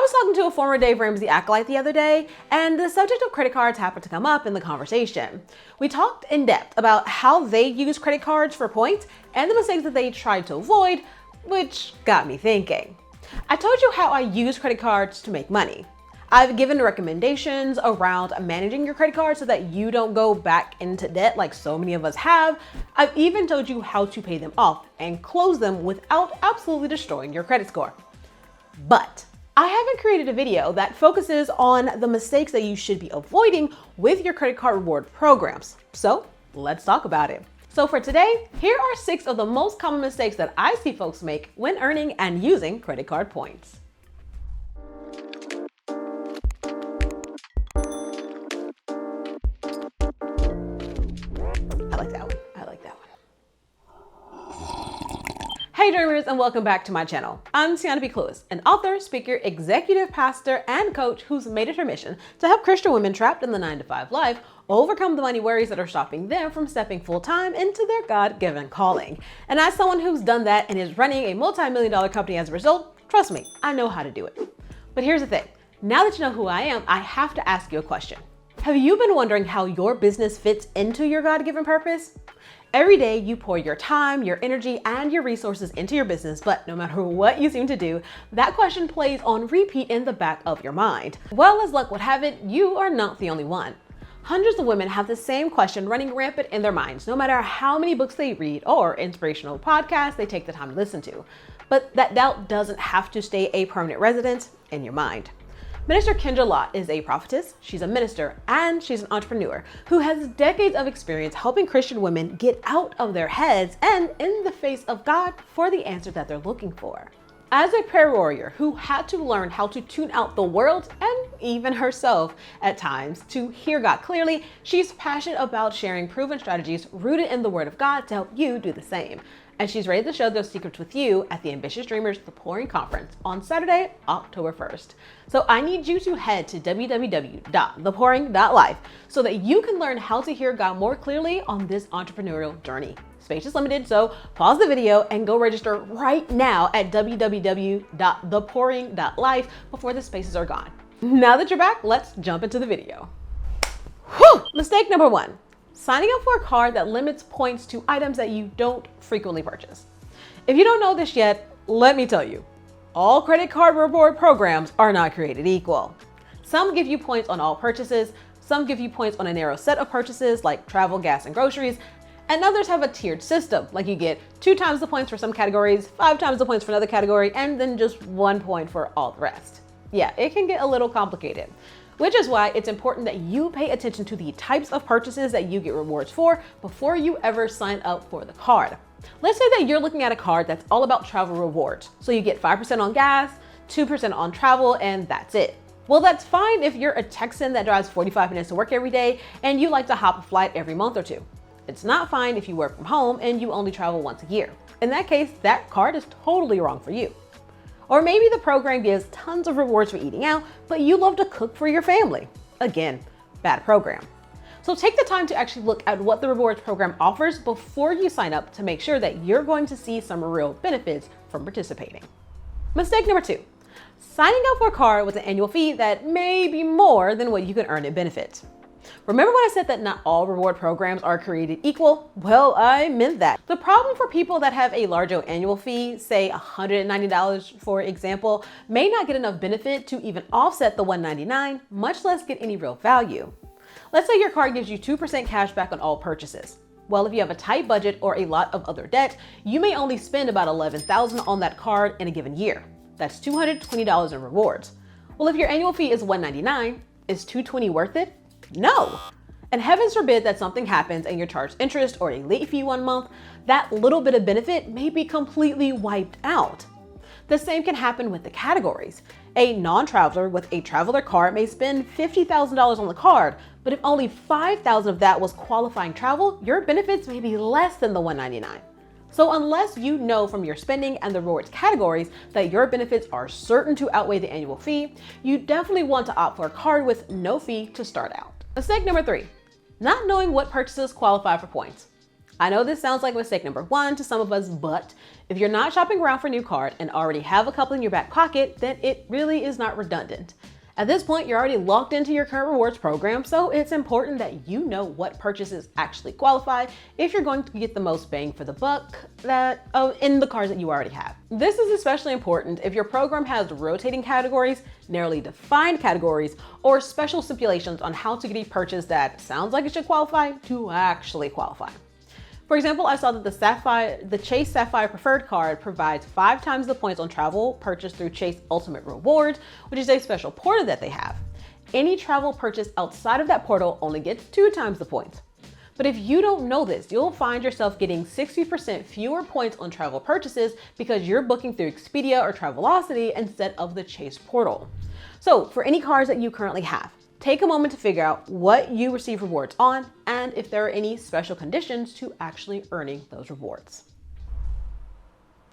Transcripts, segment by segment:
was talking to a former Dave Ramsey acolyte the other day, and the subject of credit cards happened to come up in the conversation. We talked in depth about how they use credit cards for points and the mistakes that they tried to avoid, which got me thinking. I told you how I use credit cards to make money. I've given recommendations around managing your credit card so that you don't go back into debt like so many of us have. I've even told you how to pay them off and close them without absolutely destroying your credit score. But I haven't created a video that focuses on the mistakes that you should be avoiding with your credit card reward programs. So let's talk about it. So for today, here are 6 of the most common mistakes that I see folks make when earning and using credit card points. I like that one. Hey dreamers, and welcome back to my channel. I'm Tiana Clewis, an author, speaker, executive pastor, and coach who's made it her mission to help Christian women trapped in the 9-to-5 life overcome the money worries that are stopping them from stepping full-time into their God-given calling. And as someone who's done that and is running a multi-million-dollar company as a result, trust me, I know how to do it. But here's the thing. Now that you know who I am, I have to ask you a question. Have you been wondering how your business fits into your God-given purpose? Every day you pour your time, your energy, and your resources into your business, but no matter what you seem to do, that question plays on repeat in the back of your mind. Well, as luck would have it, you are not the only one. Hundreds of women have the same question running rampant in their minds, no matter how many books they read or inspirational podcasts they take the time to listen to. But that doubt doesn't have to stay a permanent resident in your mind. Minister Kendra Lott is a prophetess, she's a minister, and she's an entrepreneur who has decades of experience helping Christian women get out of their heads and in the face of God for the answer that they're looking for. As a prayer warrior who had to learn how to tune out the world and even herself at times to hear God clearly, she's passionate about sharing proven strategies rooted in the Word of God to help you do the same. And she's ready to share those secrets with you at the Ambitious Dreamers The Pouring Conference on Saturday, October 1st. So I need you to head to www.thepouring.life so that you can learn how to hear God more clearly on this entrepreneurial journey. Space is limited, so pause the video and go register right now at www.thepouring.life before the spaces are gone. Now that you're back, let's jump into the video. Whew! Mistake number 1. Signing up for a card that limits points to items that you don't frequently purchase. If you don't know this yet, let me tell you, all credit card reward programs are not created equal. Some give you points on all purchases, some give you points on a narrow set of purchases like travel, gas, and groceries, and others have a tiered system, like you get 2 times the points for some categories, 5 times the points for another category, and then just 1 point for all the rest. Yeah, it can get a little complicated. Which is why it's important that you pay attention to the types of purchases that you get rewards for before you ever sign up for the card. Let's say that you're looking at a card that's all about travel rewards. So you get 5% on gas, 2% on travel, and that's it. Well, that's fine if you're a Texan that drives 45 minutes to work every day and you like to hop a flight every month or 2. It's not fine if you work from home and you only travel once a year. In that case, that card is totally wrong for you. Or maybe the program gives tons of rewards for eating out, but you love to cook for your family. Again, bad program. So take the time to actually look at what the rewards program offers before you sign up to make sure that you're going to see some real benefits from participating. Mistake number 2, signing up for a card with an annual fee that may be more than what you can earn in benefits. Remember when I said that not all reward programs are created equal? Well, I meant that. The problem for people that have a larger annual fee, say $190 for example, may not get enough benefit to even offset the $199, much less get any real value. Let's say your card gives you 2% cash back on all purchases. Well, if you have a tight budget or a lot of other debt, you may only spend about $11,000 on that card in a given year. That's $220 in rewards. Well, if your annual fee is $199, is $220 worth it? No. And heavens forbid that something happens and you're charged interest or a late fee 1 month, that little bit of benefit may be completely wiped out. The same can happen with the categories. A non-traveler with a traveler card may spend $50,000 on the card, but if only $5,000 of that was qualifying travel, your benefits may be less than the $199. So unless you know from your spending and the rewards categories that your benefits are certain to outweigh the annual fee, you definitely want to opt for a card with no fee to start out. Mistake number 3, not knowing what purchases qualify for points. I know this sounds like mistake number one to some of us, but if you're not shopping around for a new card and already have a couple in your back pocket, then it really is not redundant. At this point, you're already locked into your current rewards program, so it's important that you know what purchases actually qualify if you're going to get the most bang for the buck in the cards that you already have. This is especially important if your program has rotating categories, narrowly defined categories, or special stipulations on how to get a purchase that sounds like it should qualify to actually qualify. For example, I saw that the Chase Sapphire Preferred card provides 5 times the points on travel purchased through Chase Ultimate Rewards, which is a special portal that they have. Any travel purchase outside of that portal only gets 2 times the points. But if you don't know this, you'll find yourself getting 60% fewer points on travel purchases because you're booking through Expedia or Travelocity instead of the Chase portal. So for any cards that you currently have, take a moment to figure out what you receive rewards on and if there are any special conditions to actually earning those rewards.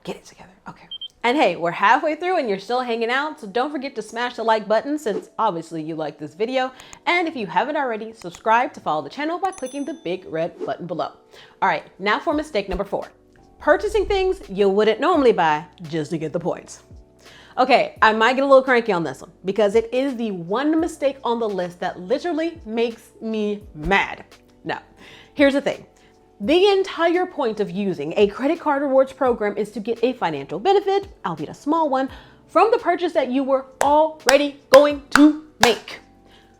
Get it together, okay. And hey, we're halfway through and you're still hanging out, so don't forget to smash the like button since obviously you like this video. And if you haven't already, subscribe to follow the channel by clicking the big red button below. All right, now for mistake number 4. Purchasing things you wouldn't normally buy just to get the points. Okay, I might get a little cranky on this one because it is the one mistake on the list that literally makes me mad. Now, here's the thing. The entire point of using a credit card rewards program is to get a financial benefit, albeit a small one, from the purchase that you were already going to make.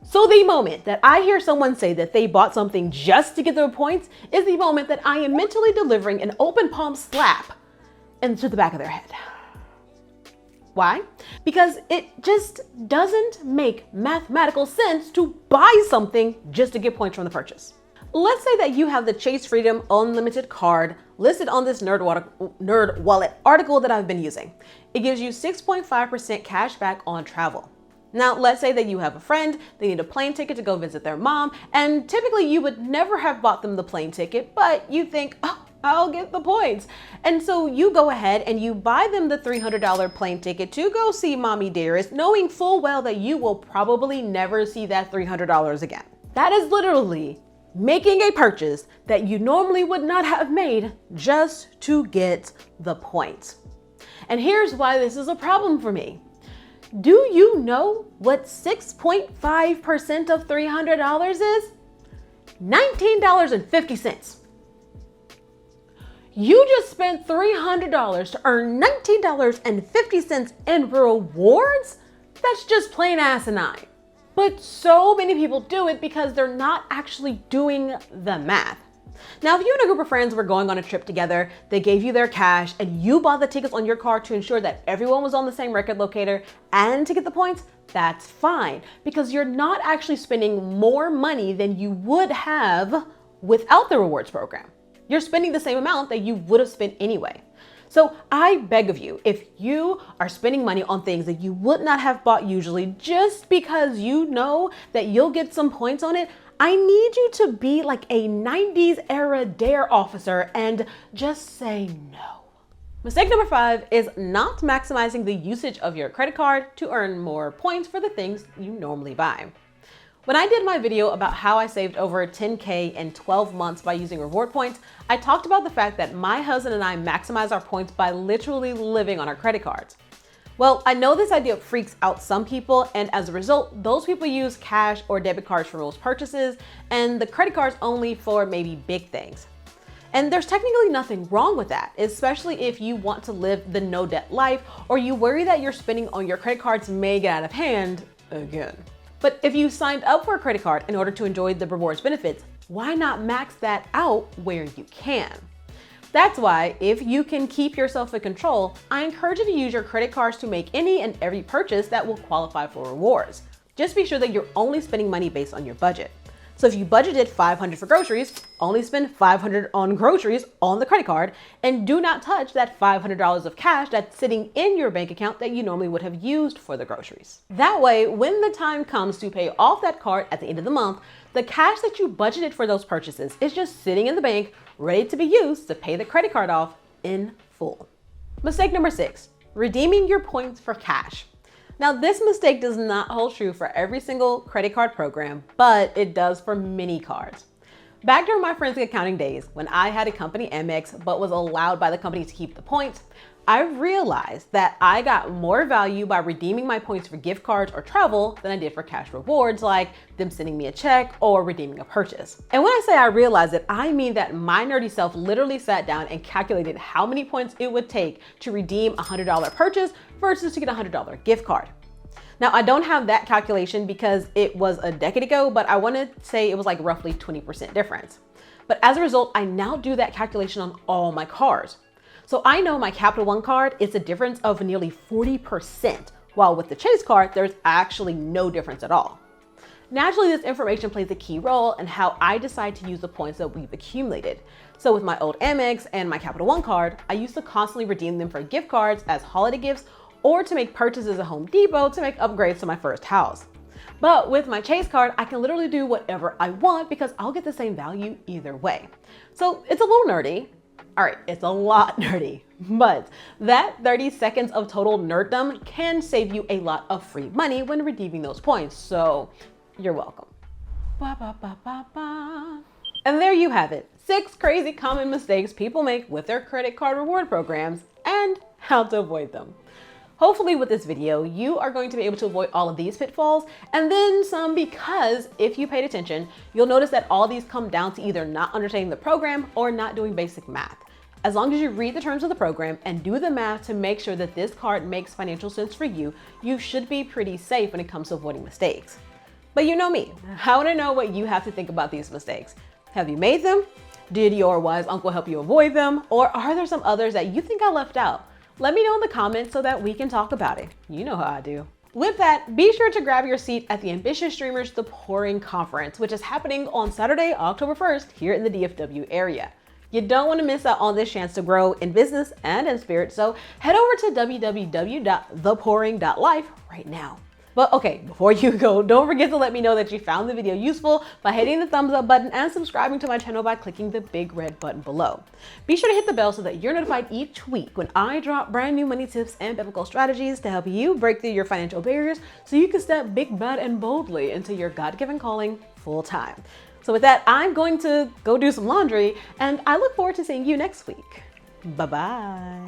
So the moment that I hear someone say that they bought something just to get their points is the moment that I am mentally delivering an open palm slap into the back of their head. Why? Because it just doesn't make mathematical sense to buy something just to get points from the purchase. Let's say that you have the Chase Freedom Unlimited card listed on this Nerd Wallet article that I've been using. It gives you 6.5% cash back on travel. Now, let's say that you have a friend, they need a plane ticket to go visit their mom, and typically you would never have bought them the plane ticket, but you think, oh, I'll get the points. And so you go ahead and you buy them the $300 plane ticket to go see Mommy Dearest, knowing full well that you will probably never see that $300 again. That is literally making a purchase that you normally would not have made just to get the points. And here's why this is a problem for me. Do you know what 6.5% of $300 is? $19.50. You just spent $300 to earn $19.50 in rewards? That's just plain asinine. But so many people do it because they're not actually doing the math. Now, if you and a group of friends were going on a trip together, they gave you their cash and you bought the tickets on your card to ensure that everyone was on the same record locator and to get the points, that's fine because you're not actually spending more money than you would have without the rewards program. You're spending the same amount that you would have spent anyway. So I beg of you, if you are spending money on things that you would not have bought usually just because you know that you'll get some points on it, I need you to be like a 90s era dare officer and just say no. Mistake number 5 is not maximizing the usage of your credit card to earn more points for the things you normally buy. When I did my video about how I saved over $10K in 12 months by using reward points, I talked about the fact that my husband and I maximize our points by literally living on our credit cards. Well, I know this idea freaks out some people, and as a result, those people use cash or debit cards for most purchases, and the credit cards only for maybe big things. And there's technically nothing wrong with that, especially if you want to live the no debt life or you worry that your spending on your credit cards may get out of hand again. But if you signed up for a credit card in order to enjoy the rewards benefits, why not max that out where you can? That's why, if you can keep yourself in control, I encourage you to use your credit cards to make any and every purchase that will qualify for rewards. Just be sure that you're only spending money based on your budget. So if you budgeted $500 for groceries, only spend $500 on groceries on the credit card, and do not touch that $500 of cash that's sitting in your bank account that you normally would have used for the groceries. That way, when the time comes to pay off that card at the end of the month, the cash that you budgeted for those purchases is just sitting in the bank, ready to be used to pay the credit card off in full. Mistake number 6, redeeming your points for cash. Now, this mistake does not hold true for every single credit card program, but it does for many cards. Back during my forensic accounting days, when I had a company AMEX but was allowed by the company to keep the points, I realized that I got more value by redeeming my points for gift cards or travel than I did for cash rewards, like them sending me a check or redeeming a purchase. And when I say I realized it, I mean that my nerdy self literally sat down and calculated how many points it would take to redeem a $100 purchase versus to get a $100 gift card. Now, I don't have that calculation because it was a decade ago, but I want to say it was like roughly 20% difference. But as a result, I now do that calculation on all my cards. So I know my Capital One card, it's a difference of nearly 40%, while with the Chase card, there's actually no difference at all. Naturally, this information plays a key role in how I decide to use the points that we've accumulated. So with my old Amex and my Capital One card, I used to constantly redeem them for gift cards as holiday gifts or to make purchases at Home Depot to make upgrades to my first house. But with my Chase card, I can literally do whatever I want because I'll get the same value either way. So it's a little nerdy. All right, it's a lot nerdy, but that 30 seconds of total nerddom can save you a lot of free money when redeeming those points. So you're welcome. Ba, ba, ba, ba, ba. And there you have it. 6 crazy common mistakes people make with their credit card reward programs and how to avoid them. Hopefully with this video, you are going to be able to avoid all of these pitfalls and then some, because if you paid attention, you'll notice that all these come down to either not understanding the program or not doing basic math. As long as you read the terms of the program and do the math to make sure that this card makes financial sense for you, you should be pretty safe when it comes to avoiding mistakes. But you know me, I want to know what you have to think about these mistakes. Have you made them? Did your wise uncle help you avoid them? Or are there some others that you think I left out? Let me know in the comments so that we can talk about it. You know how I do. With that, be sure to grab your seat at the Ambitious Streamers The Pouring Conference, which is happening on Saturday, October 1st here in the DFW area. You don't want to miss out on this chance to grow in business and in spirit, so head over to www.thepouring.life right now. But okay, before you go, don't forget to let me know that you found the video useful by hitting the thumbs up button and subscribing to my channel by clicking the big red button below. Be sure to hit the bell so that you're notified each week when I drop brand new money tips and biblical strategies to help you break through your financial barriers so you can step big, bad, and boldly into your God-given calling full time. So with that, I'm going to go do some laundry and I look forward to seeing you next week. Bye-bye.